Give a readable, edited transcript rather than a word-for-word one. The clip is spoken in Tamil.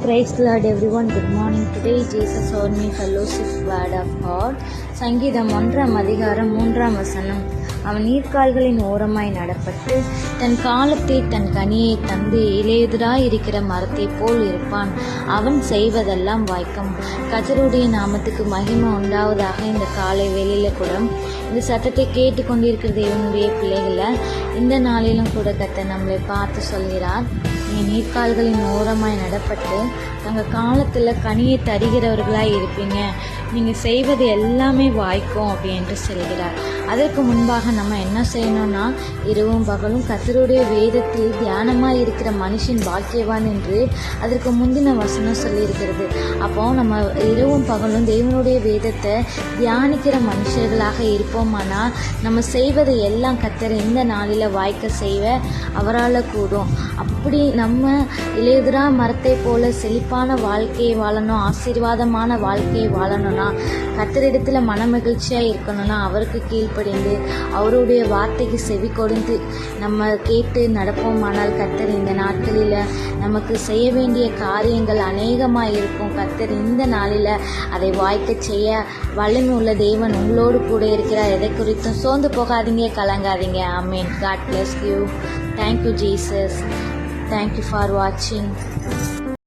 Praise the Lord everyone. Good morning. Today Jesus heard me fellowship word of God. சங்கீதம் 1:3 அவன் நீர்க்கால்களின் ஓரமாய் நடப்பட்டு தன் காலத்தை தன் கனியை தந்து இலையுதிராய் இருக்கிற மரத்தை போல் இருப்பான். அவன் செய்வதெல்லாம் வாய்க்கும். கர்த்தருடைய நாமத்துக்கு மகிமை உண்டாவதாக. இந்த காலை வேளையில கூட இந்த சத்தத்தை கேட்டு கொண்டிருக்கிற தேவனுடைய பிள்ளைகளை இந்த நாளிலும் கூட கர்த்தர் நம்மளை பார்த்து சொல்கிறார், நீங்கள் நீர்க்கால்களின் ஓரமாய் நடப்பட்டு தங்கள் காலத்தில் கனியை தருகிறவர்களாய் இருப்பீங்க, நீங்கள் செய்வது எல்லாமே வாய்க்கும் அப்படின்ட்டு சொல்கிறார். அதற்கு முன்பாக நம்ம என்ன செய்யணும்னா, இரவும் பகலும் கர்த்தருடைய வேதத்தில் தியானமாக இருக்கிற மனுஷன் பாக்கியவான் என்று அதற்கு முந்தின வசனம் சொல்லியிருக்கிறது. அப்போ நம்ம இரவும் பகலும் தேவனுடைய வேதத்தை தியானிக்கிற மனுஷர்களாக இருப்போமானால் நம்ம செய்வதை எல்லாம் கர்த்தர் இந்த நாளில் வாய்க்க செய்வ அவரால் கூடும். அப்படி நம்ம இலையுதிரா மரத்தை போல செழிப்பான வாழ்க்கையை வாழணும், ஆசீர்வாதமான வாழ்க்கையை வாழணும்னா, கர்த்தரிடத்தில் மன மகிழ்ச்சியாக இருக்கணும்னா, அவருக்கு கீழ்ப்படிந்து அவருடைய வார்த்தைக்கு செவி கொடுத்து நம்ம கேட்டு நடப்போமானால் கர்த்தர் இந்த நாட்களில் நமக்கு செய்ய வேண்டிய காரியங்கள் அநேகமாக இருக்கும். கர்த்தர் இந்த நாளில் அதை வாய்க்க செய்ய வல்லமை உள்ள தேவன் உங்களோடு கூட இருக்கிறார். எதை குறித்தும் சோர்ந்து போகாதீங்க, கலங்காதீங்க. ஆமென். God bless you. Thank you Jesus. Thank you for watching.